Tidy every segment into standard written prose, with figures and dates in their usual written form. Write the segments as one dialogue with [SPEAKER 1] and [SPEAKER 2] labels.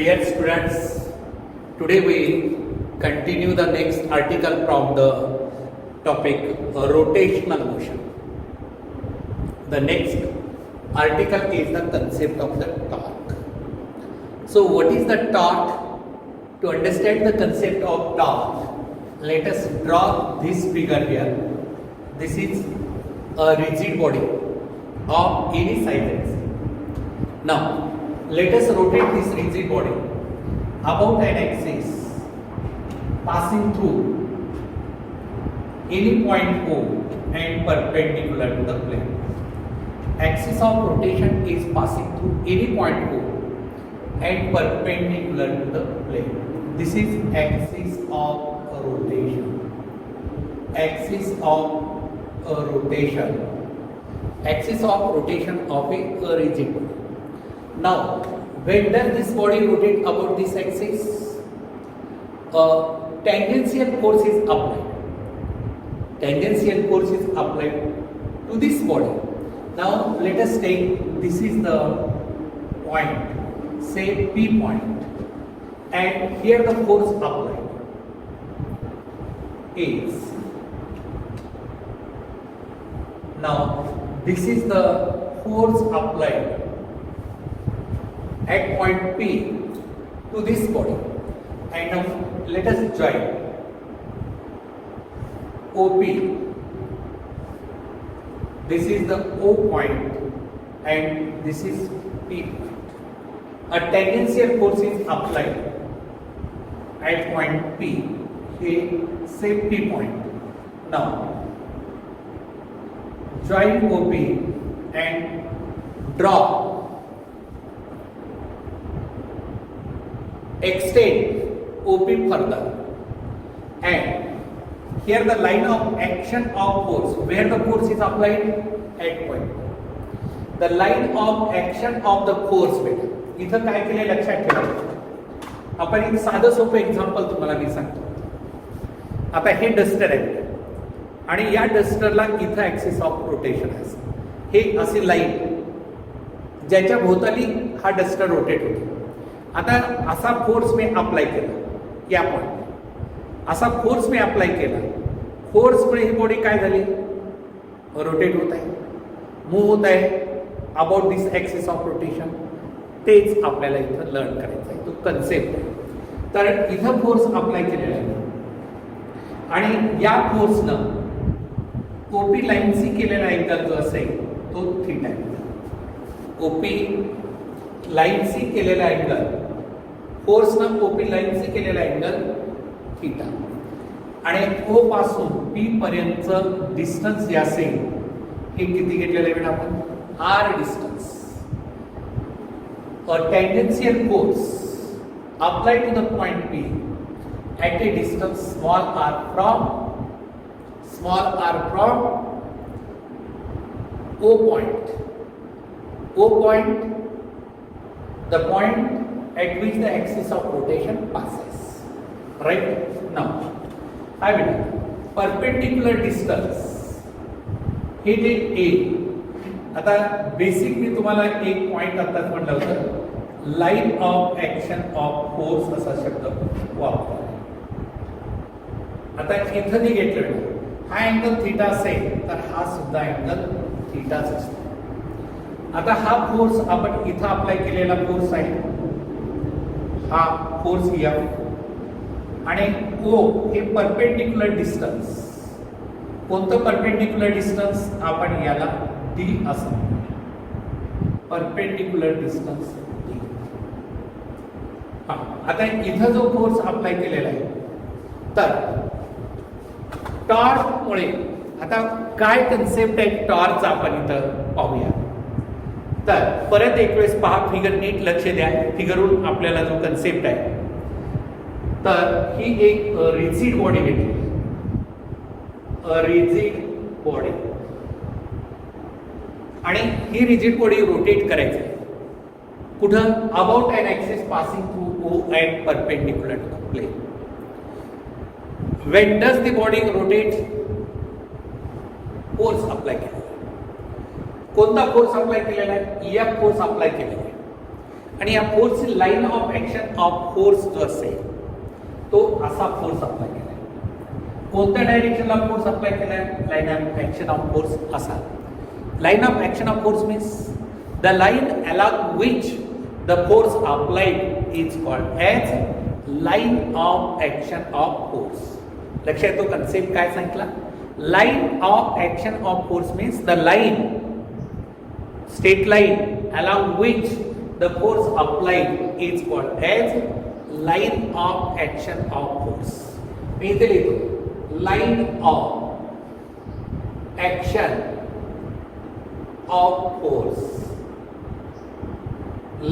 [SPEAKER 1] Dear students, today we continue the next article from the topic rotational motion. The next article is the concept of the torque. So what is the torque? To understand the concept of torque, let us draw this figure here. This is a rigid body of any size. Now let us rotate this rigid body about an axis passing through any point O and perpendicular to the plane. Axis of rotation is passing through any point O and perpendicular to the plane. This is axis of rotation. Axis of rotation. Axis of rotation of a rigid body. Now, when does this body rotate about this axis? Tangential force is applied. Tangential force is applied to this body. Now, let us take this is the point, say P point, and here the force applied is. Now, this is the force applied at point P to this body, and now let us join OP. This is the O point and this is P point. A tangential force is applied at point P, say P point. Now join OP and draw, extend OP further, and here the line of action of force, where the force is applied at point. The line of action of the force बेटा इथं काय केले लक्षात ठेवा. आपण एक साधं सोपं एक्झाम्पल तुम्हाला मी सांगतो. आता हे डस्टर आहे आणि या डस्टरला इथं ऍक्सिस ऑफ रोटेशन आहे. हे अशी लाईन ज्याच्या भोवताली हा डस्टर रोटेट होतो. आता असा फोर्स मी अप्लाय केला या पॉइंट, असा फोर्स मी अप्लाय केला. फोर्समुळे ही बॉडी काय झाली, रोटेट होत आहे, मूव्ह होत आहे about this axis of rotation. तेच आपल्याला इथं लर्न करायचं आहे, तो कन्सेप्ट आहे. तर इथं फोर्स अप्लाय केलेला आहे आणि या फोर्सनं ओपी लाईनशी केलेला अँगल जो असेल तो थीटा आहे. ओपी लाईनशी केलेला अँगल, फोर्सनं ओपी लाईनशी केलेला अँगल थीटा, आणि ओ पासून पी पर्यंतचं डिस्टन्स जे असेल हे किती घेतलेलं आहे आपण, R distance. A tangential force applied to the point P at a distance small r from O point. O point, the point at which the axis of rotation passes. Right? Now, I will perpendicular distance. हे जे A, आता basic मी तुम्हाला एक point आताच म्हटलं होतं, line of action of force असा शब्द वापरला. आता इथं जे घेतलं हा अँगल थीटा असेल तर हा सुद्धा अँगल थीटाच असतो. आता हा फोर्स आपण इथं अप्लाय केलेला फोर्स आहे, हा फोर्स F, आणि O हे परपेंडिक्युलर डिस्टन्स. कोणतं परपेंडिक्युलर डिस्टन्स, आपण याला D असं परपेंडिक्युलर डिस्टन्स D. आता इथं जो फोर्स अप्लाय केलेला आहे, तर टॉर्कमुळे आता काय कन्सेप्ट आहे टॉर्कचा आपण इथं पाहूया. तर परत एक वेळेस पहा, फिगर नीट लक्ष द्या. फिगरवरून आपल्याला जो कन्सेप्ट आहे, तर ही एक रिजिड बॉडी घेतली, रिजिड बॉडी, आणि ही रिजिड बॉडी रोटेट करायची कुठं, about an axis passing through O and perpendicular to the plane. When does the body rotate, force apply केलेला. कोणता फोर्स अप्लाय केलेला आहे, एफ फोर्स अप्लाय केलेला आहे. आणि या फोर्सची line of action of force जो असेल तो असा फोर्स अप्लाय केलाय. कोणत्या डायरेक्शनला फोर्स अप्लाय केलाय? Line of action of force असा. Line of action of force means the line along which the force applied is called as line of action of force. लक्षात येतो कन्सेप्ट काय सांगितला? Line of action of force means the line, straight line along which the force applied is called as line of action of force. मी इथे लिहितो line of action of force.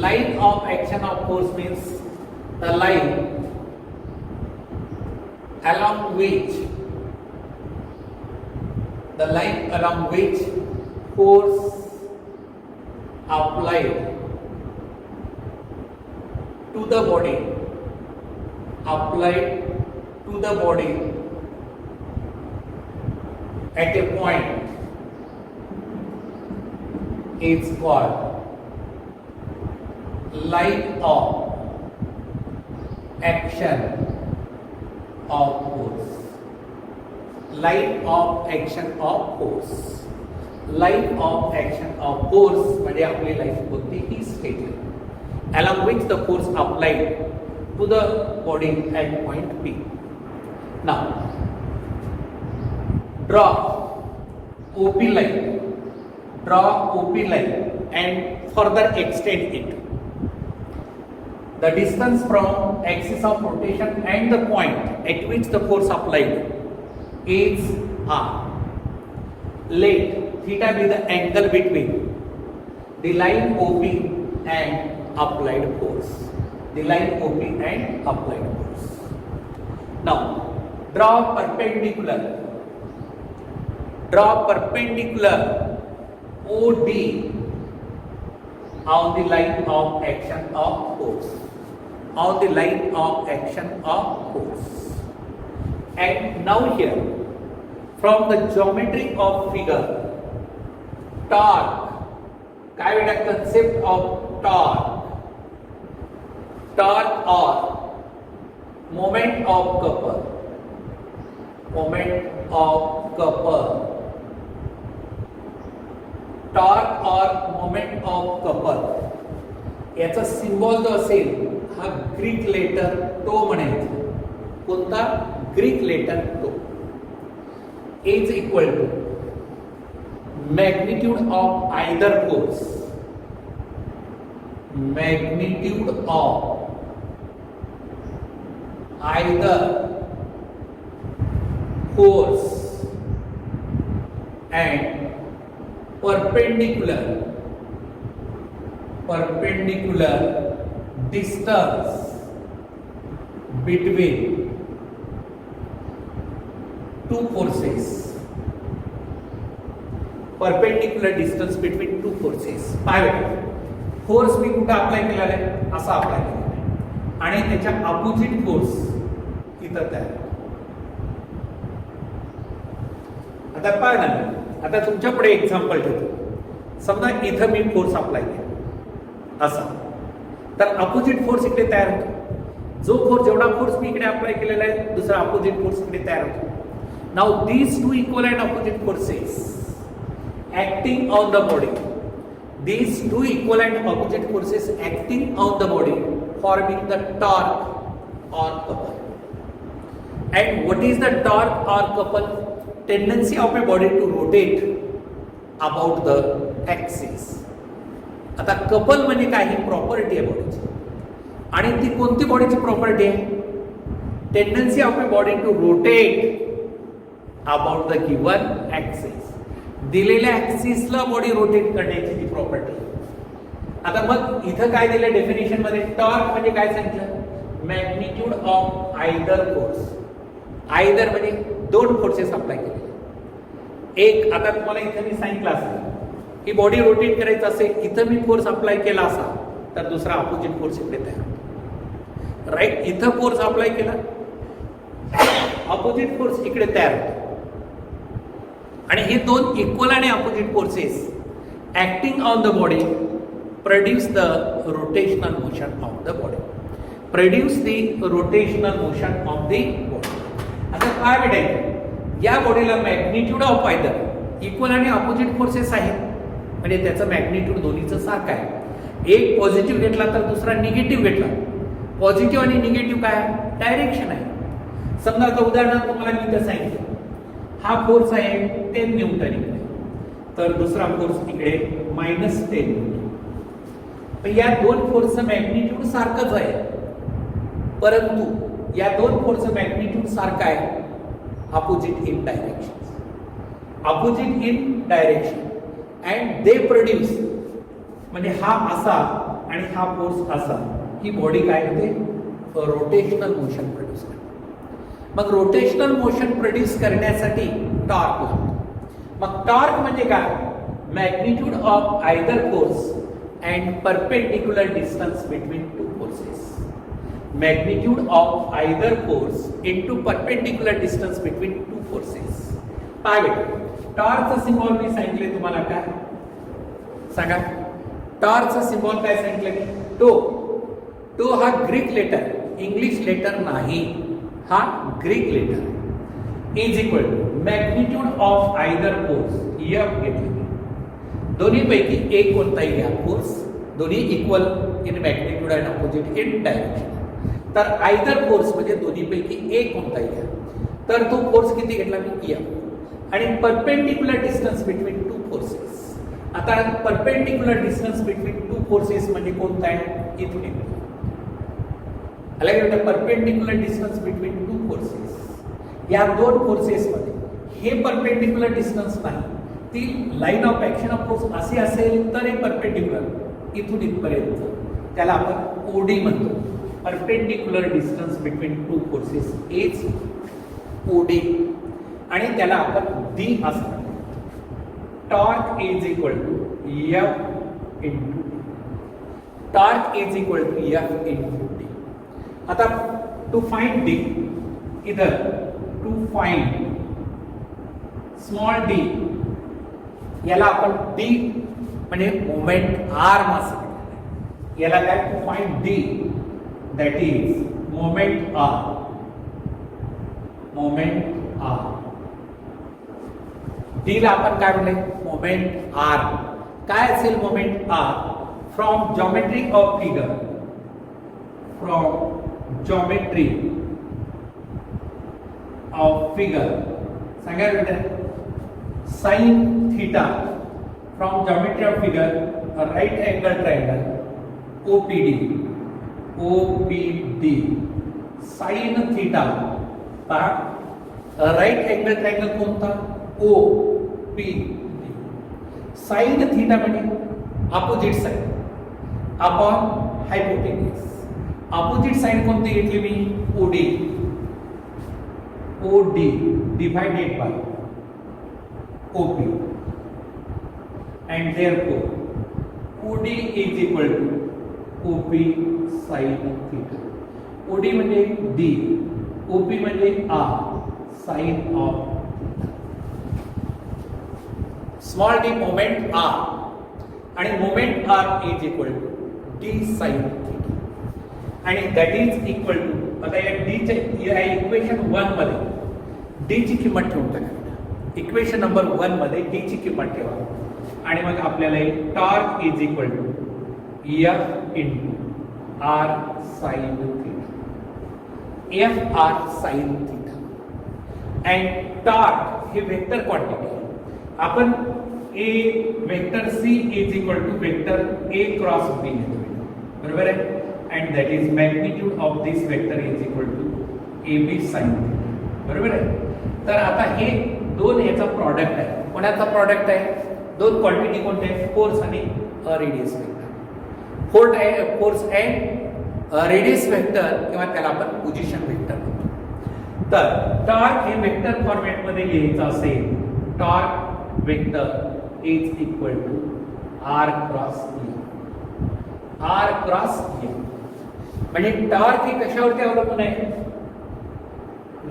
[SPEAKER 1] Line of action of force means the line along which force applied to the body at a point is called line of action of force. Line of action of force. Line of action of force म्हणजे आपली line कोणती? ही straight line along which the force applied to the body at point P. Now draw OP line. Draw OP line and further extend it. The distance from axis of rotation and the point at which the force applied is R. Let theta be the angle between the line OP and applied force. The line OP and applied force. Now, draw perpendicular OD on the line of action of force. On the line of action of force. And now here, from the geometry of figure, torque, काय बेटा concept of torque or moment of couple, torque or moment of couple याचा symbol जो असेल हा Greek letter tau म्हणायचा. कोणता? Greek letter tau. Is equal to magnitude of either force, magnitude of either force and perpendicular distance between two forces. Perpendicular distance between two forces. Force me कुठं apply केलेला आहे? असा apply केलेला आहे आणि त्याच्या अपोजिट फोर्स इथं तयार. आता पाहा ना, आता तुमच्या पुढे एक्झाम्पल ठेवतो. समजा इथं मी फोर्स अप्लाय केला असा, तर अपोजिट फोर्स इकडे तयार होतो. जो फोर्स, जेवढा फोर्स मी इकडे अप्लाय केलेला आहे, दुसरा अपोजिट फोर्स इकडे तयार होतो. Now these two equal and opposite forces acting on the body, these two equal and opposite forces acting on the body forming the torque or couple. And what is the torque or couple? Tendency of a body to rotate about the axis. आता couple म्हणजे काय? ही property आहे बॉडीची. आणि ती कोणती बॉडीची property आहे? Tendency of a body to rotate about the given axis. दिलेल्या ऍक्सिसला बॉडी रोटेट करण्याची ती प्रॉपर्टी. आता मग इथं काय दिलं डेफिनेशन मध्ये? टॉर्क म्हणजे काय सांगितलं? Magnitude of either force. Either म्हणजे दोन फोर्सेस अप्लाय केलेले. एक, आता तुम्हाला इथं मी सांगितलं असेल की बॉडी रोटेट करायचं असेल, इथं मी फोर्स अप्लाय केला असा, तर दुसरा अपोजिट फोर्स इकडे तयार होतो. राईट? इथं फोर्स अप्लाय केला, अपोजिट फोर्स इकडे तयार होतो. आणि हे दोन इक्वल आणि opposite forces acting on the body produce the rotational motion of the body. Produce the rotational motion of the body. आता काय भेटायचं, या बॉडीला मॅग्निट्यूड ऑफ आयदर इक्वल आणि अपोजिट फोर्सेस आहेत, म्हणजे त्याचं मॅग्निट्यूड दोन्हीचं सारखं आहे. एक पॉझिटिव्ह घेतला तर दुसरा निगेटिव्ह घेतला. पॉझिटिव्ह आणि निगेटिव्ह काय डायरेक्शन आहे. समजा आता उदाहरणार्थ तुम्हाला मी इथं सांगितलं हा फोर्स आहे 10 न्यूटन इकडे, तर दुसरा फोर्स इकडे -10 न्यूटन. पण या दोन फोर्सचं मॅग्निट्यूड सारखंच आहे, परंतु या दोन फोर्सचं मॅग्निट्यूड सारखं आहे opposite in direction. Opposite in direction and they produce, म्हणजे हा असा आणि हा फोर्स असा, ही बॉडी काय होते रोटेशनल मोशन प्रोड्यूस करते. मग रोटेशनल मोशन प्रोड्यूस करण्यासाठी टॉर्क लागतो. मग टॉर्क म्हणजे काय, magnitude of either force and perpendicular distance between two forces. Magnitude of either force into perpendicular distance between two forces. काय बेटा टॉर्कचा सिम्बॉल मी सांगितले तुम्हाला, काय सांगा, टॉर्कचा सिम्बॉल काय सांगितलं, टो. टो हा ग्रीक लेटर, इंग्लिश लेटर नाही, हा Greek letter. Is equal to magnitude of either force F घेतली, दोन्हीपैकी एक कोणताही घ्या फोर्स, दोन्ही equal in magnitude and opposite in direction. तर आयदर फोर्स म्हणजे दोन्हीपैकी एक कोणताही घ्या, तर तो फोर्स किती घेतला मी एफ, आणि perpendicular distance between two forces. आता perpendicular distance between two forces म्हणजे कोणता आहे, इथून येतो. अलग perpendicular distance between two forces, या दोन फोर्सेस मध्ये हे परपेंडिक्युलर डिस्टन्स नाही, ती line of action of force असे असेल तर हे परपेंडिक्युलर इथून इथपर्यंत, त्याला आपण ओडी म्हणतो. Perpendicular distance between two forces is OD, आणि त्याला आपण डी असं म्हणतो. Torque is equal to F into torque is equal to F into D. आता टू फाइंड डी, इधर टू फाइंड स्मॉल डी, याला आपण डी म्हणजे मोमेंट आर्म असं, याला काय to find D that is moment arm. Moment arm D ला आपण काय म्हणले मोमेंट आर. काय असेल moment arm, from geometry of figure, from geometry of figure सांगा बेटा, sine theta from geometry of figure right angle triangle OPD, OPD sine theta right angle triangle कोणता O P D. Sine theta म्हणजे opposite side upon hypotenuse. Opposite side कोणती घेतली मी OD, OD divided by OP, and therefore OD is equal to OP sine theta. OD म्हणजे D, OP म्हणजे R sine of small d moment R, आणि moment R is equal to D sine theta, आणि that is equal to, आता या डीच्या equation 1 मध्ये D ची किंमत ठेवून टाका. इक्वेशन नंबर 1 मध्ये डी ची किंमत ठेवा, आणि मग आपल्याला torque is equal to F into R sine theta, F R sine theta. And torque हे वेक्टर क्वांटिटी आहे. आपण A vector C is equal to vector A cross B घेतो, बरोबर आहे, and that is magnitude of this vector is equal to A B sine theta, बरोबर आहे. तर आता हे दोन याचा प्रॉडक्ट आहे. कोणाचा प्रॉडक्ट आहे, दोन क्वांटिटी कोणते आहेत, फोर्स आणि radius vector. Force and radius vector किंवा त्याला आपण पोझिशन वेक्टर म्हणतो. तर टॉर्क हे वेक्टर फॉर्मॅट मध्ये लिहायचं असेल, torque vector is equal to R cross E. R cross E म्हणजे टॉर्क हे कशावरती अवलंबून आहे,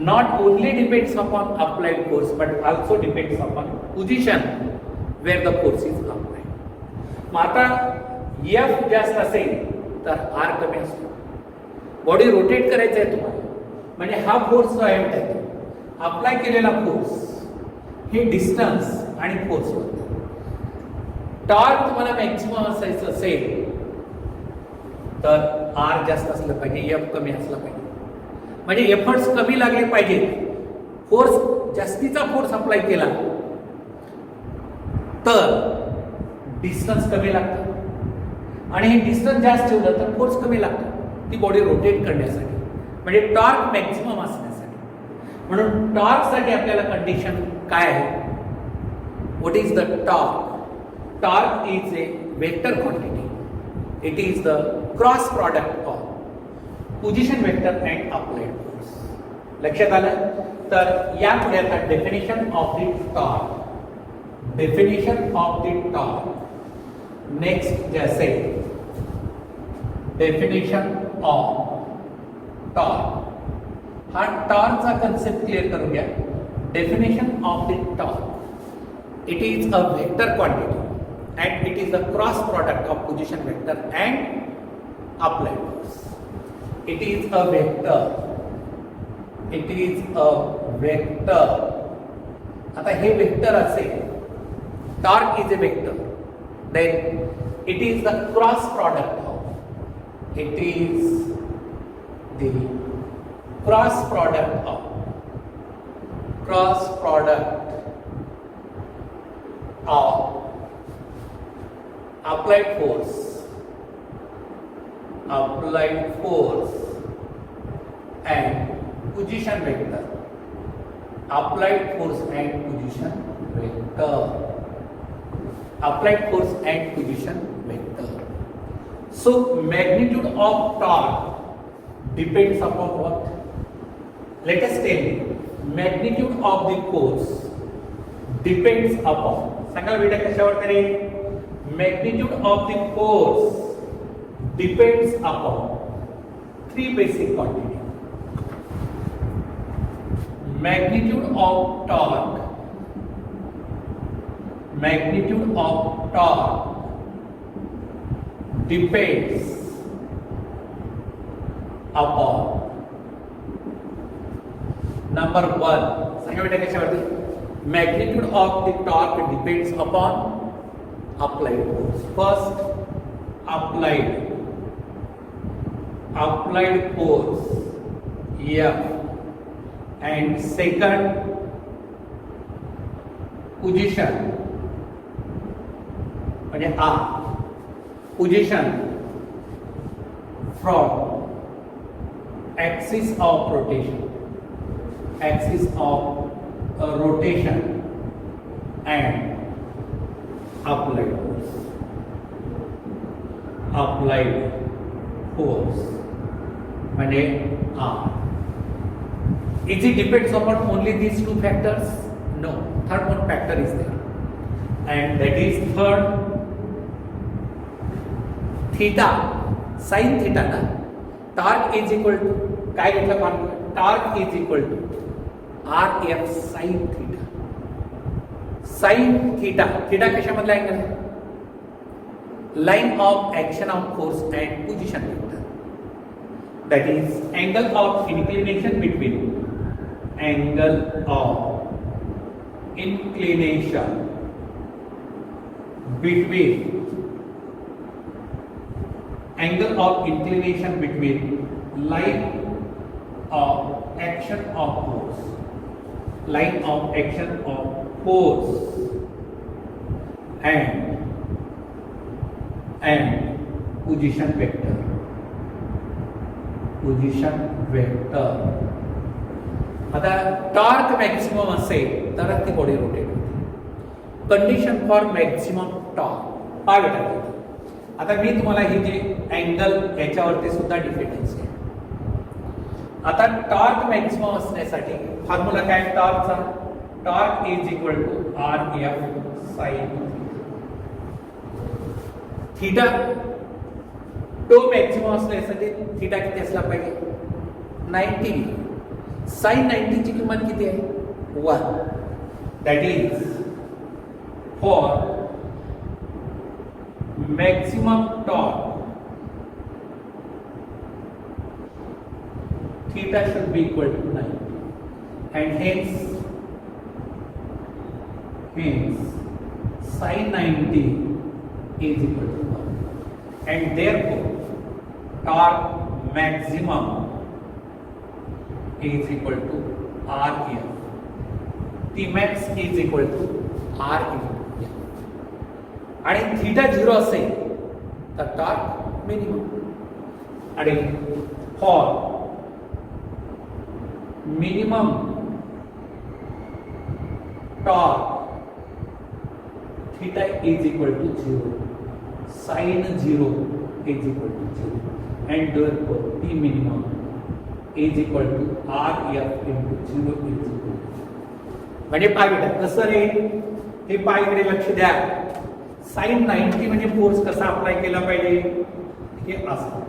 [SPEAKER 1] not only depends upon applied force but also depends upon position where the force is applied. मग आता एफ जास्त असेल तर आर कमी असतो. बॉडी रोटेट करायचं आहे तुम्हाला, म्हणजे हा फोर्स जो आहे त्यात अप्लाय केलेला फोर्स हे डिस्टन्स आणि फोर्स होते. टॉर्क तुम्हाला मॅक्सिमम असायचं असेल तर आर जास्त असलं पाहिजे, एफ कमी असला पाहिजे. म्हणजे एफर्ट्स कमी लागले पाहिजेत. फोर्स जास्तीचा फोर्स अप्लाय केला तर डिस्टन्स कमी लागतं, आणि हे डिस्टन्स जास्त ठेवलं तर फोर्स कमी लागतो ती बॉडी रोटेट करण्यासाठी, म्हणजे टॉर्क मॅक्सिमम असण्यासाठी. म्हणून टॉर्कसाठी आपल्याला कंडिशन काय आहे? What is the torque? Torque is a vector quantity. It is the cross product of position vector and applied force. लक्षात आलं? तर यापुढे आता definition of the torque. Definition of the torque. Next जैसे डेफिनेशन ऑफ टॉर्क. हा टॉर्कचा concept clear करूया. Definition of the torque. It is a vector quantity and it is the cross product of position vector and applied force. It is a vector. It is a vector. आता हे vector असेल, torque is a vector, then it is the cross product of, it is the cross product of applied force and position vector. Applied force and position vector. Applied force and position vector. So magnitude of torque depends upon what? Let us tell you. Magnitude of the force depends upon. सांगा बेटा कशावर करेल? Magnitude of the force depends upon three basic quantities. Magnitude of torque depends upon number one. सांगा बेटा कशावरती? Magnitude of the torque depends upon applied force. First, applied force F, and second, position म्हणजे R, position from axis of rotation and applied force म्हणजे R. Is it depends upon only these two factors? No, third one factor is there, and that is third, theta, sin theta ना. Torque is equal to काय घेतलं formula? Torque is equal to RF sin theta. Sin theta, theta कशामधला angle आहे? Line of action of force and position vector. That is angle of inclination between angle of inclination between line of action of force and position vector. आता torque maximum असेल तर ती body rotate होते. Condition for maximum torque काय भेटत? आता मी तुम्हाला ही जी angle याच्यावरती सुद्धा डिपेंडन्सी आहे. आता टॉर्क मॅक्सिमम असण्यासाठी फॉर्म्युला काय टॉर्कचा? Torque is equal to RF sin theta. Tau maximum असण्यासाठी थीटा किती असला पाहिजे? 90. साइन 90 ची किंमत किती आहे? 1. That is for maximum torque theta should be equal to 90, and hence sin 90 is equal to 1, and therefore torque maximum is equal to Rf. Tmax is equal to R into F. आणि theta 0 असेल तर torque minimum, आणि for minimum torque theta is equal to 0, sin 0 is equal to 0, and therefore T minimum is equal to Rf into 0 is equal to 0. म्हणजे पाय बेटा कसं रे, हे पायकडे लक्ष द्या. sin 90 म्हणजे फोर्स कसा अप्लाय केला पाहिजे, हे असं,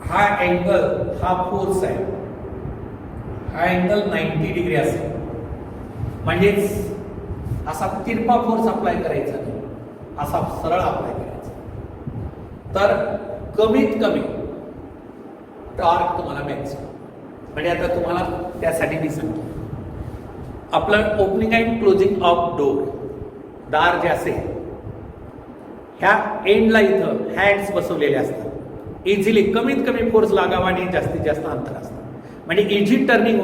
[SPEAKER 1] हा अँगल हा फोर्स आहे, हा अँगल 90 डिग्री असेल, म्हणजेच असा तिरपा फोर्स अप्लाय करायचा नाही, असा सरळ अप्लाय करायचा. तर कमीत कमी टॉर्क तुम्हाला मॅक्सिमम, म्हणजे आता तुम्हाला त्यासाठी मी सांगतो, आपलं opening and closing of door, दार जे असेल ह्या एंडला इथं हँड्स बसवलेले असतात, इझिली कमीत कमी फोर्स लागावा आणि जास्तीत जास्त अंतर असतं, म्हणजे इझी टर्निंग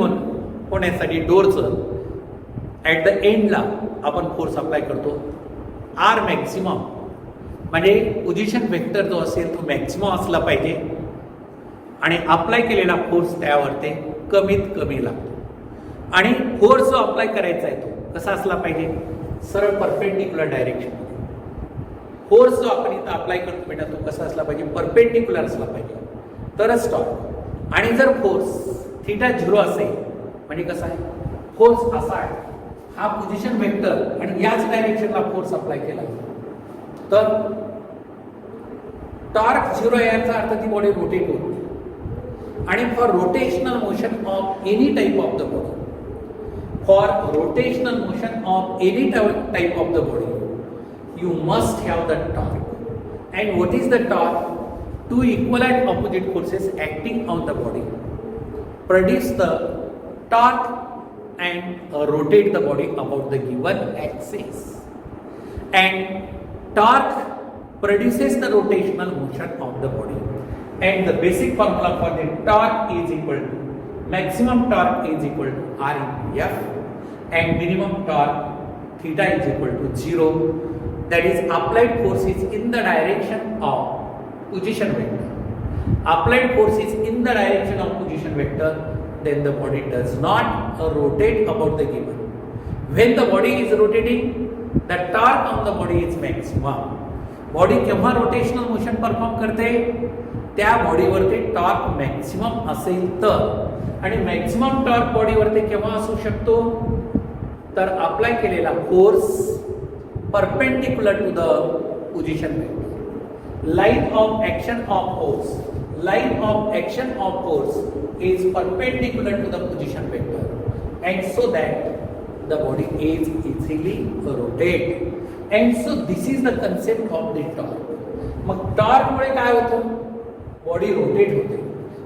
[SPEAKER 1] होण्यासाठी डोरचं ॲट द एंडला आपण फोर्स अप्लाय करतो. आर मॅक्सिमम म्हणजे पोझिशन वेक्टर जो असेल तो मॅक्सिमम असला पाहिजे, आणि अप्लाय केलेला फोर्स त्यावर ते कमीत कमी लागतो. आणि फोर्स जो अप्लाय करायचा आहे तो कसा असला पाहिजे, सरळ परपेंडिक्युलर डायरेक्शन. फोर्स जो आपण इथं अप्लाय करतो बेटा तो कसा असला पाहिजे, परपेंडिक्युलर असला पाहिजे, तरच टॉर्क. आणि जर फोर्स थीटा 0 असेल म्हणजे कसा आहे, फोर्स असा आहे, हा पोझिशन वेक्टर आणि याच डायरेक्शनला फोर्स अप्लाय केला तर टॉर्क 0 याचा अर्थ ती बॉडी रोटेट होते. आणि for rotational motion of any type of the body, for rotational motion of any type of the body you must have the torque. And what is the torque? Two equal and opposite forces acting on the body produce the torque and rotate the body about the given axis, and torque produces the rotational motion of the body, and the basic formula for the torque is equal to maximum torque is equal to R into F, and minimum torque theta is equal to 0. That is, applied force is in the direction of position vector. Applied force is in the direction of position vector, then the body does not rotate about the given. When the body is rotating, the torque on the body is maximum. Body केव्हा rotational motion perform करते, त्या बॉडीवरती torque maximum असेल तर. आणि maximum torque बॉडीवरती केव्हा असू शकतो, तर अप्लाय केलेला force perpendicular to the position vector. Line of action of force, line of action of force is perpendicular to the position vector, and so that the body is easily rotate. And so this is the concept of the torque. मग torque मुळे काय होतं, body rotate होते.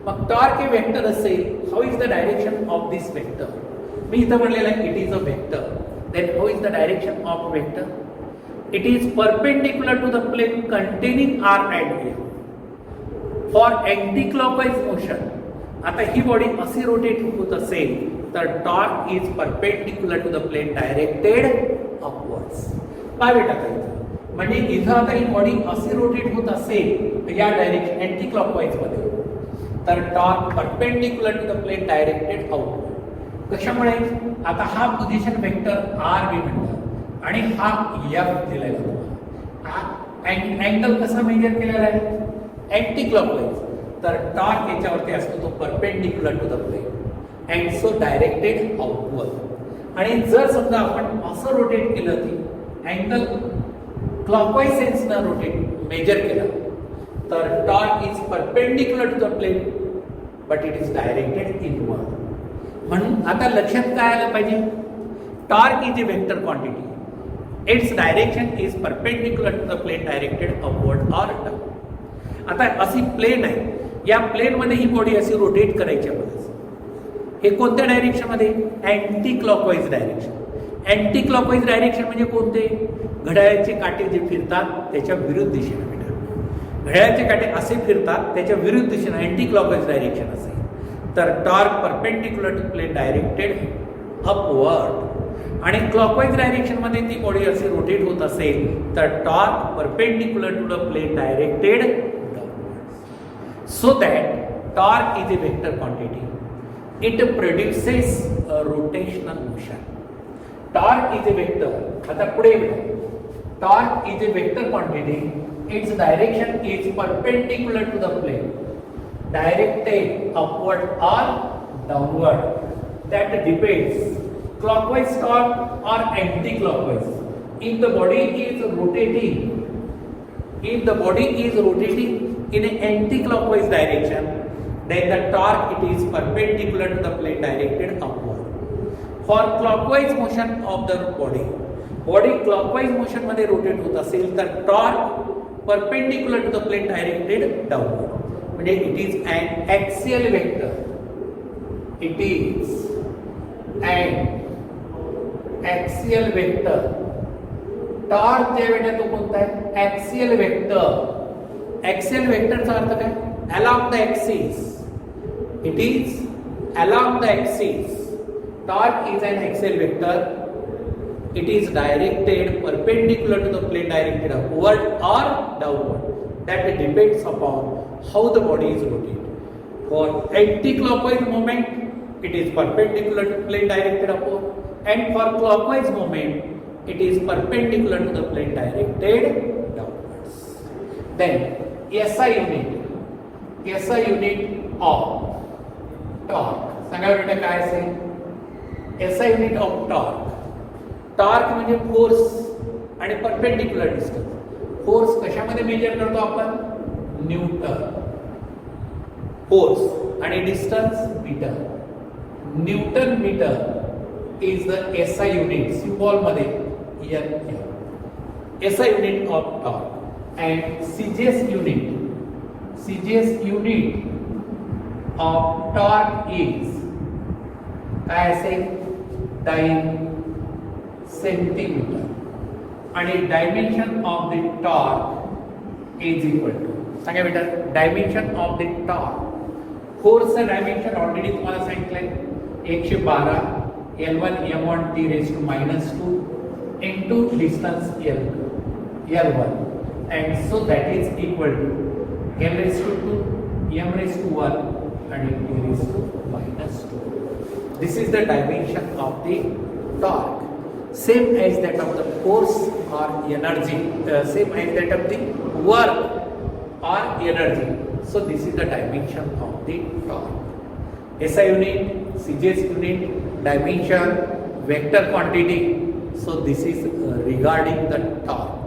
[SPEAKER 1] मग torque हे vector असेल, how is the direction of this vector. मी इथं म्हणलेलं आहे it is a vector. Then how is the direction of vector, it is perpendicular to the plane containing R and F. For anti-clockwise motion, आता ही body अशी rotate होत असेल तर torque is perpendicular to the plane directed upwards. काय बेटा करायचं, म्हणजे इथं आता ही बॉडी अशी रोटेट होत असेल या डायरेक्शन अँटी क्लॉकवाईज मध्ये, तर torque perpendicular to the plane directed outward. कशामुळे, आता हा पोझिशन वेक्टर R मी म्हणतो आणि हा F दिलेला आहे. अँगल कसा मेजर केलेला आहे, अँटी क्लॉकवाईज, तर टॉर्क याच्यावरती असतो तो perpendicular to the plane and so directed outward. आणि जर समजा आपण असं रोटेट केलं की अँगल क्लॉकवाईज सेन्सनं रोटेट मेजर केला तर torque is perpendicular to the plane but it is directed inward. म्हणून आता लक्षात काय आलं पाहिजे, torque is a vector quantity. Its direction is perpendicular to the plane directed upward or down. आता अशी प्लेन आहे, या प्लेनमध्ये ही बॉडी अशी रोटेट करायची आपल्याला. हे कोणत्या डायरेक्शनमध्ये? Anti clockwise direction. Anti clockwise direction म्हणजे कोणते? घड्याळाचे काटे जे फिरतात त्याच्या विरुद्ध दिशेने फिरतात. घड्याळाचे काटे असे फिरतात त्याच्या विरुद्ध दिशेने अँटी क्लॉकवाईज डायरेक्शन असेल तर torque perpendicular to plane directed upward. आणि क्लॉकवाईज डायरेक्शनमध्ये ती बॉडी अशी रोटेट होत असेल तर torque perpendicular to the plane directed downward. So that torque is a vector quantity. It produces a rotational motion. Torque is a vector. आता पुढे torque is a vector quantity. Its direction is perpendicular to the plane, directed upward or downward. That depends clockwise torque or anti-clockwise. If the body is rotating, in an anti-clockwise direction, then the torque it is perpendicular to the plane directed upward. For clockwise motion of the body clockwise motion मध्ये rotate होत असेल तर torque perpendicular to the plane directed downward. म्हणजे it is an axial vector. It is an axial vector. Torque जे वेळेला तो कोणता आहे? Axial vector. ॲक्सियल वेक्टरचा अर्थ काय? along the axis. It is along the axis. Torque is an axial vector. It is directed perpendicular to the plane directed upward or downward. That depends upon how the body is rotated. For anti-clockwise movement, it is perpendicular to plane directed upward, and for clockwise movment, it is perpendicular to the plane directed downwards. Then SI unit. SI unit of torque. सांगा बेटा काय असेल? SI unit of torque. Torque म्हणजे force आणि perpendicular distance. Force कशामध्ये measure करतो आपण? Newton. Force आणि distance metre. Newton metre is the SI unit. Symbol मध्ये N. SI unit of torque. And CGS unit of torque is काय असेल? Dyne centimetre. आणि dimension of the torque is equal to सांगा बेटा dimension of the torque. फोर्सचं dimension already तुम्हाला सांगितलंय 112 L1 M1 T raised to -2 into distance L1 and so that is equal to M raised to 2, M raised to 1 and T raised to -2. This is the dimension of the torque. Same as that of the force or energy, same as that of the work or energy. So this is the dimension of the torque. SI unit, CGS unit, dimension, vector quantity. So this is regarding the torque.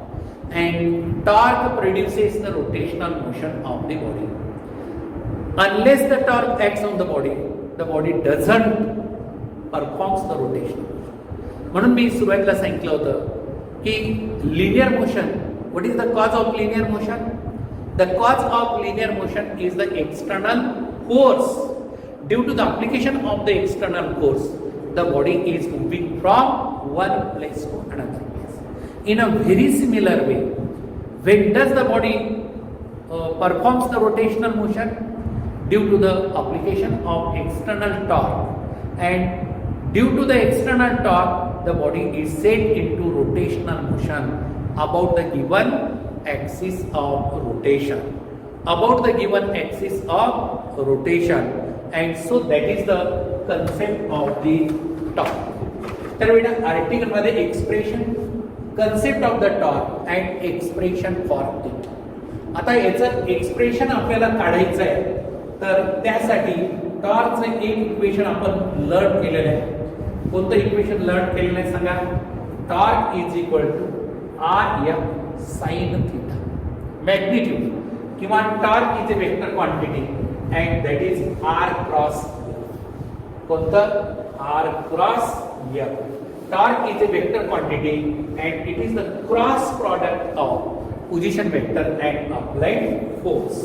[SPEAKER 1] And torque produces the rotational motion of the body. Unless the torque acts on the body doesn't performs the rotation. म्हणून मी सुरुवातीला सांगितलं होतं की linear motion. What is the cause of linear motion? The cause of linear motion is the external force. Due to the application of the external force, the body is moving from one place to another place. In a very similar way, when does the body performs the rotational motion? Due to the application of external torque, and due to the external torque, the body is set into rotational motion about the given axis of rotation. About the given axis of rotation, and so that is the concept of the torque. तर बेटा article मध्ये expression, concept of the torque and expression for it. आता याचं expression आपल्याला काढायचं आहे तर त्यासाठी टॉर्कचं एक इक्वेशन आपण लर्न केलेलं आहे. कोणतं इक्वेशन लर्न केलेलं आहे सांगा? Torque is equal to RF sine theta. Magnitude किंवा torque is a vector quantity and that is R cross. कोणतं? R cross F. torque is a vector quantity and it is the cross product of position vector and applied force.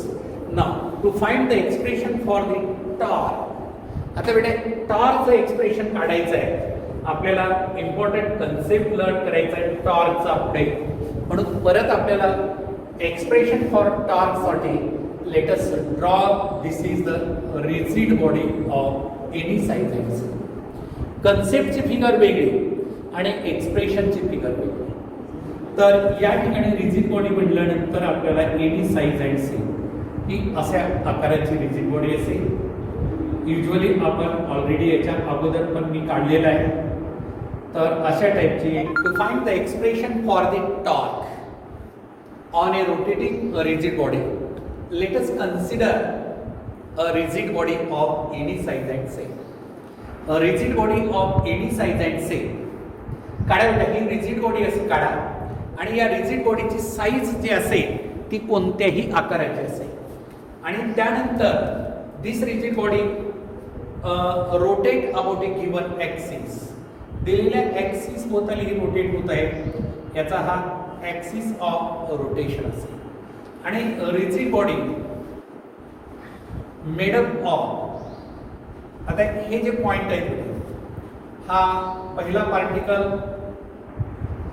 [SPEAKER 1] Now to find the expression for the torque, आता बेटा टॉर्कचं expression काढायचं आहे आपल्याला. Important concept learn करायचा आहे टॉर्कचा पुढे, म्हणून परत आपल्याला एक्सप्रेशन फॉर टॉर्कसाठी let us draw this is the rigid body of any size and cell. कन्सेप्टची फिगर वेगळी आणि एक्सप्रेशनची फिगर वेगळी. तर या ठिकाणी रिजिड बॉडी म्हटल्यानंतर आपल्याला एनी साइज अँड सेल ही अशा आकाराची रिजिड बॉडी असेल. युजली आपण ऑलरेडी याच्या अगोदर पण मी काढलेला आहे. तर अशा टाईपची to find the expression for the torque on a rotating rigid body, let us consider a rigid body of any size and shape. A rigid body of any size and shape काढा बेटा. ही rigid body अशी काढा आणि या rigid बॉडीची size जी असेल ती कोणत्याही आकाराची असेल आणि त्यानंतर this rigid body rotate about a given axis. दिलेल्या ॲक्सिस भोवताली ही रोटेट होत आहे, याचा हा ॲक्सिस ऑफ रोटेशन असेल. आणि रिजिड बॉडी मेडअप ऑफ, आता हे जे पॉइंट आहे हा पहिला पार्टिकल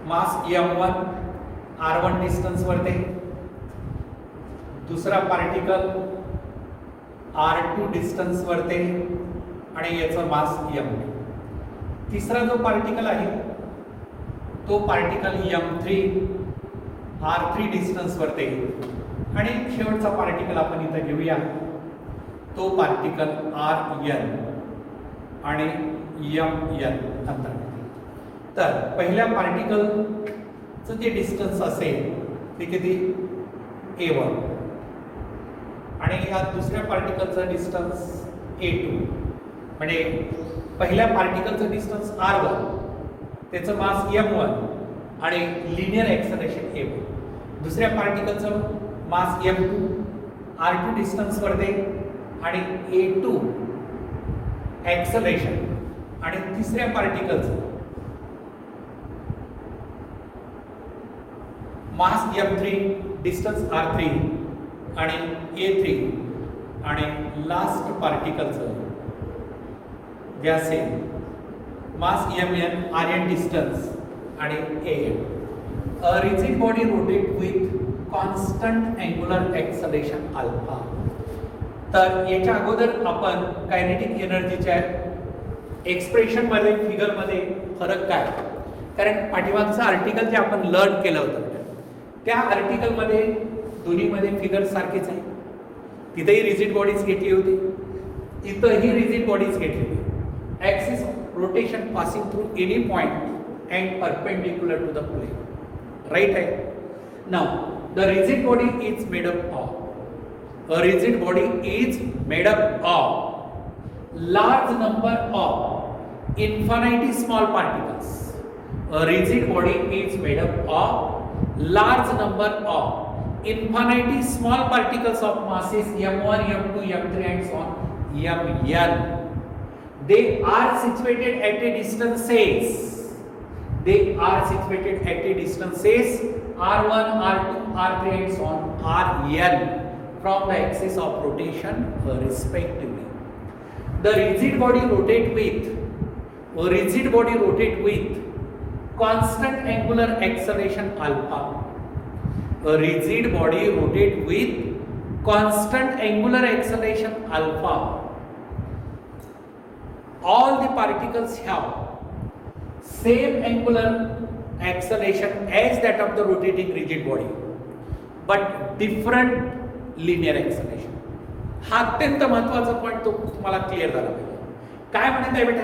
[SPEAKER 1] मास m1 r1 डिस्टन्स वरती, दुसरा पार्टिकल r2 डिस्टन्स वरती आणि याचा मास m2. तिसरा जो पार्टिकल आहे तो पार्टिकल m3 r3 डिस्टन्स वरती आणि शेवटचा पार्टिकल आपण इथे घेऊया तो पार्टिकल rn आणि mn अंतर. तर पहिल्या पार्टिकलचं जे डिस्टन्स असेल ते किती a1 आणि ह्या दुसऱ्या पार्टिकलचं डिस्टन्स a2. म्हणजे पहिल्या पार्टिकलचं डिस्टन्स r1, त्याचं मास m1 आणि लिनियर एक्सेलरेशन a1. दुसऱ्या पार्टिकलचं मास m2 r2 डिस्टन्स वरती आणि a2 एक्सेलरेशन आणि तिसऱ्या पार्टिकलचं मास m3 डिस्टन्स r3 आणि a3 आणि लास्ट पार्टिकलचं जे असेल मास mn rn डिस्टन्स आणि am. A rigid body rotate with constant angular acceleration alpha. तर याच्या अगोदर आपण कायनेटिक एनर्जीच्या एक्सप्रेशनमध्ये फिगरमध्ये फरक काय, कारण पाठीमागचं आर्टिकल जे आपण लर्न केलं होतं त्या आर्टिकलमध्ये दोन्हीमध्ये फिगर सारखीच आहे. तिथेही रिजिड बॉडीज घेतली होती, इथंही रिजिड बॉडीज घेतली होती. Axis rotation passing through any point and perpendicular to the plane, right आहे. Now the rigid body is made up of, a rigid body is made up of large number of infinitely small particles. A rigid body is made up of large number of infinitely small particles of masses m1, m2, m3 and so on mn. They are situated at a distances. They are situated at a distances r1, r2, r3 and so on rn from the axis of rotation respectively. The rigid body rotate with constant angular acceleration alpha. A rigid body rotate with constant angular acceleration alpha. All the particles have same angular acceleration as that of the rotating rigid body, but different linear acceleration. हा अत्यंत महत्वाचा point तो तुम्हाला clear झाला पाहिजे. काय म्हणत आहे बेटा,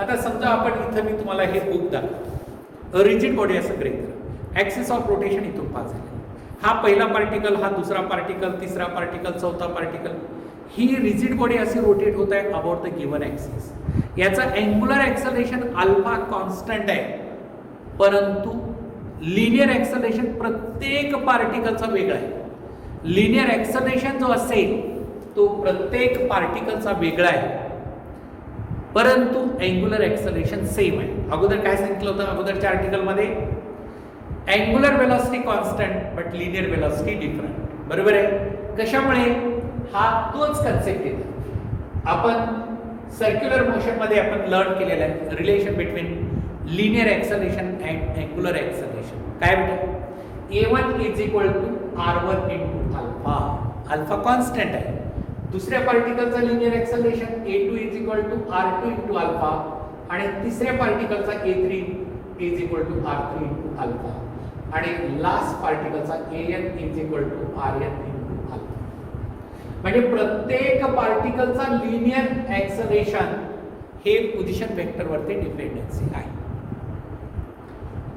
[SPEAKER 1] आता समजा आपण इथं मी तुम्हाला हे बुक दाखवतो, रिजिड बॉडी असं ग्रहित करा, ॲक्सिस ऑफ रोटेशन इथून पास झाले. हा पहिला पार्टिकल, हा दुसरा पार्टिकल, तिसरा पार्टिकल, चौथा पार्टिकल, ही रिजिड बॉडी अशी रोटेट होत आहे अबाउट द गिवन ॲक्सिस. याचा अँग्युलर एक्सेलरेशन अल्फा कॉन्स्टंट आहे, परंतु लिनियर एक्सेलरेशन प्रत्येक पार्टिकलचा वेगळा आहे. लिनियर एक्सेलरेशन जो असेल तो प्रत्येक पार्टिकलचा वेगळा आहे. परंतु अँग्युलर ॲक्सलरेशन सेम आहे. अगोदर काय सांगितलं होतं अगोदरच्या आर्टिकलमध्ये, angular velocity constant but linear velocity different. बरोबर आहे. कशामुळे? हा तोच कन्सेप्ट येतो. आपण सर्क्युलर मोशनमध्ये आपण लर्न केलेलं आहे relation between linear acceleration and angular acceleration. काय बेटा? A1 is equal to R1 into alpha. Alpha constant आहे. दुसऱ्या पार्टिकलचा linear acceleration A2 is equal to R2 into alpha आणि तिसऱ्या पार्टिकलचा A3 is equal to R3 into alpha आणि last पार्टिकलचा AN is equal to RN into alpha. म्हणजे प्रत्येक पार्टिकलचा लिनियर ॲक्सलरेशन हे पोझिशन वेक्टरवरती डिपेंडन्सी आहे.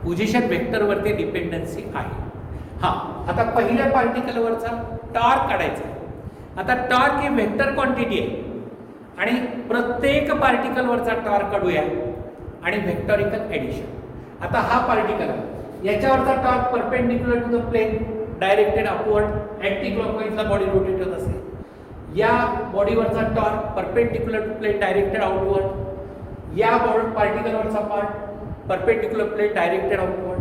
[SPEAKER 1] पोझिशन वेक्टरवरती डिपेंडन्सी आहे. हा, आता पहिल्या पार्टिकलवरचा टॉर्क काढायचा. आता टॉर्क ही वेक्टर क्वांटिटी आहे आणि प्रत्येक पार्टिकलवरचा टॉर्क काढूया आणि व्हेक्टोरिकल ॲडिशन. आता हा पार्टिकल आहे, याच्यावरचा torque perpendicular to the plane directed upward anti क्लॉकवाईजला बॉडी रोटेट होत असेल. या बॉडीवरचा torque perpendicular to plane directed outward. या पार्टिकलवरचा part perpendicular plane directed outward.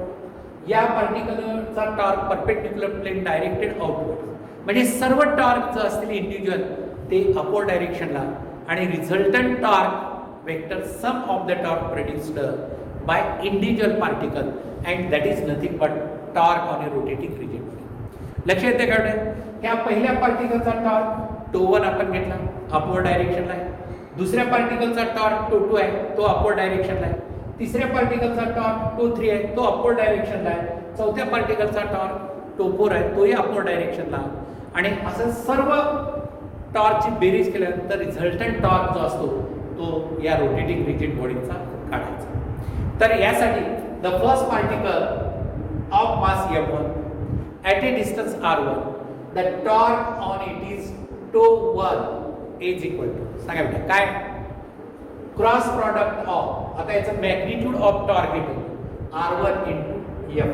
[SPEAKER 1] या पार्टिकलचा torque perpendicular plane directed outward. म्हणजे सर्व टॉर्क जे असतील इंडिव्हिज्युअल ते अपवर्ड डायरेक्शनला आणि resultant torque vector sum of the torque produced by individual particle and that is nothing but torque on a rotating rigid body. लक्ष येते का? ह्या पहिल्या पार्टिकलचा टॉर्क टो 1 आपण घेतला, अपवर्ड डायरेक्शनला आहे. दुसऱ्या पार्टिकलचा टॉर्क टो 2 आहे, तो अपवर्ड डायरेक्शनला आहे. तिसऱ्या पार्टिकलचा टॉर्क टो 3 आहे, तो अपवर्ड डायरेक्शनला आहे. चौथ्या पार्टिकलचा टॉर्क टो 4 आहे, तोही अपवर्ड डायरेक्शनला. आणि असं सर्व टॉर्कची बेरीज केल्यानंतर रिझल्टंट टॉर्क जो असतो तो या रोटेटिंग रिजिड बॉडीचा काढायचा. तर यासाठी the first particle of mass M1 at a distance R1, the torque on it is tau 1 is equal to, सांगा बेटा काय? क्रॉस प्रॉडक्ट ऑफ, आता याचं मॅग्निट्यूड ऑफ टॉर्क येतो R1 इंटू F.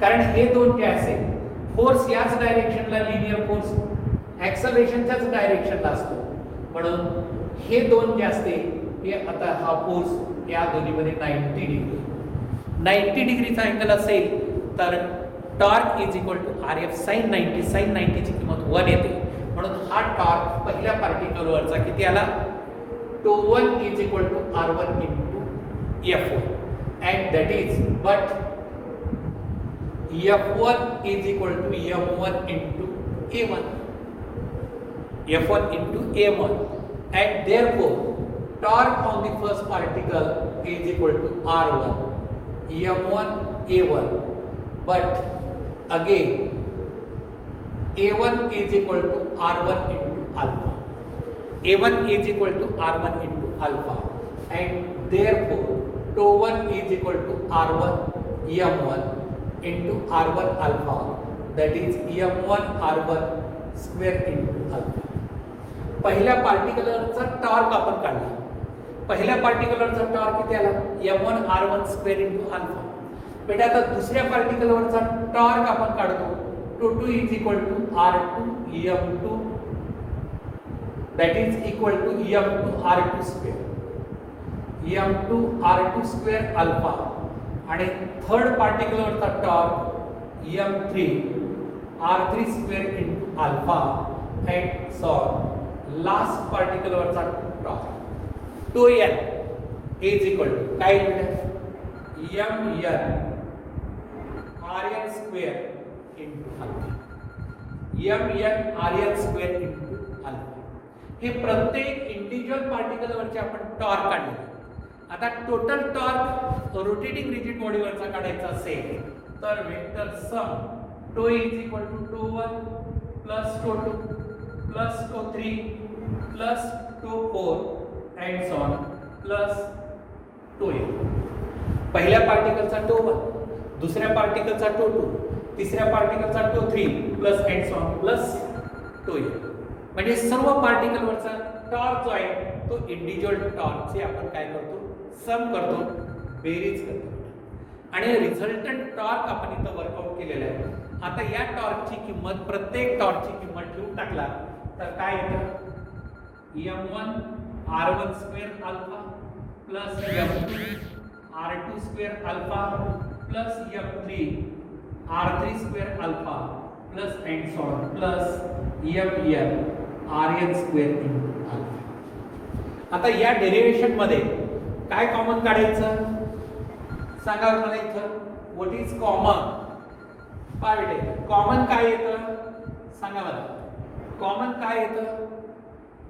[SPEAKER 1] कारण हे दोन जे असेल फोर्स याच डायरेक्शनला लिनियर फोर्स ॲक्सलरेशनच्याच डायरेक्शनला असतो, म्हणून हे दोन जे असते हे आता हा फोर्स या दोन्हीमध्ये 90 डिग्रीचा अँगल असेल तर torque is equal to RF sine 90. Sine 90 ची किंमत 1 येते, म्हणून हा टॉर्क पहिल्या पार्टिकलवरचा किती आला? Tau 1 is equal to R1 into F1 and that is but F1 is equal to M1 into A1. F1 into A1, and therefore torque on the first particle is equal to R1 M1 A1. But again A1 is equal to R1 into alpha. A1 is equal to R1 into alpha, and therefore tau 1 is equal to R1 M1 into R1 alpha, that is M1 R1 square into alpha. पहिल्या पार्टिकलरचा torque आपण काढला. पहिल्या पार्टिकलरचा torque किती आला? M1 R1 square into alpha. बेटा आता दुसऱ्या पार्टिकलवरचा torque आपण काढतो. Tau 2 is equal to R2 M2, that is equal to M2 R2 square. M2 R2 square अल्फा. आणि थर्ड पार्टिकलवरचा torque M3 R3 square into alpha and so last पार्टिकलवरचा torque tau n is equal to काय MN RN square into alpha. MN RN square into alpha. हे प्रत्येक individual पार्टिकलवरचे आपण torque काढले. आता टोटल टॉर्क रोटेटिंग रिजिड बॉडीवरचा काढायचा असेल तर vector sum tau is equal to tau 1 plus tau 2 plus tau 3 plus tau 4 and so on plus tau n. पहिल्या पार्टिकलचा टो 1, दुसऱ्या पार्टिकलचा टो 2, तिसऱ्या पार्टिकलचा tau 3 plus and so on plus tau n. म्हणजे सर्व पार्टिकलवरचा टॉर्क जो आहे तो इंडिव्हिज्युअल टॉर्कचे आपण काय करतो? सम करतो, बेरीज करतो आणि रिझल्टंट टॉर्क आपण इथं वर्कआउट केलेला आहे. आता या टॉर्कची किंमत, प्रत्येक टॉर्कची किंमत ठेवून टाकला तर काय येतं? M1 r1 square alpha plus m2 r2 square alpha plus m3 r3 square alpha plus and so on plus mn rn square into alpha. आता या डेरिव्हेशन मध्ये काय कॉमन काढायचं सांगा मला इथं. What is common? काय भेटेल कॉमन? काय येतं सांगा मला. कॉमन काय येतं?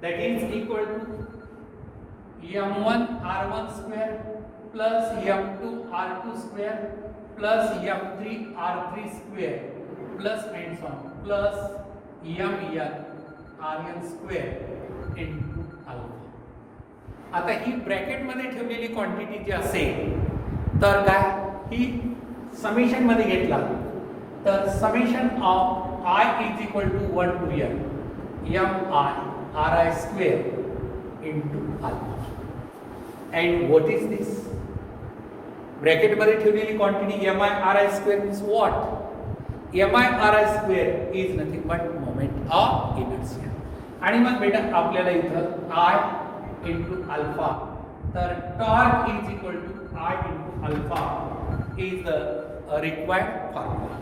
[SPEAKER 1] That is equal to m1 r1 square plus m2 r2 square plus m3 r3 square plus and so on plus mn rn square into alpha. आता ही ब्रॅकेट मध्ये ठेवलेली क्वांटिटी जी असेल तर काय ही समेशन मध्ये घेतला तर summation of I is equal to 1 to m I ri square into alpha. And what is this? Bracket मध्ये ठेवलेली quantity mi ri square means what? mi ri square is nothing but moment of inertia. आणि मग बेटा आपल्याला इथं I into alpha, the torque is equal to I into alpha is the required formula.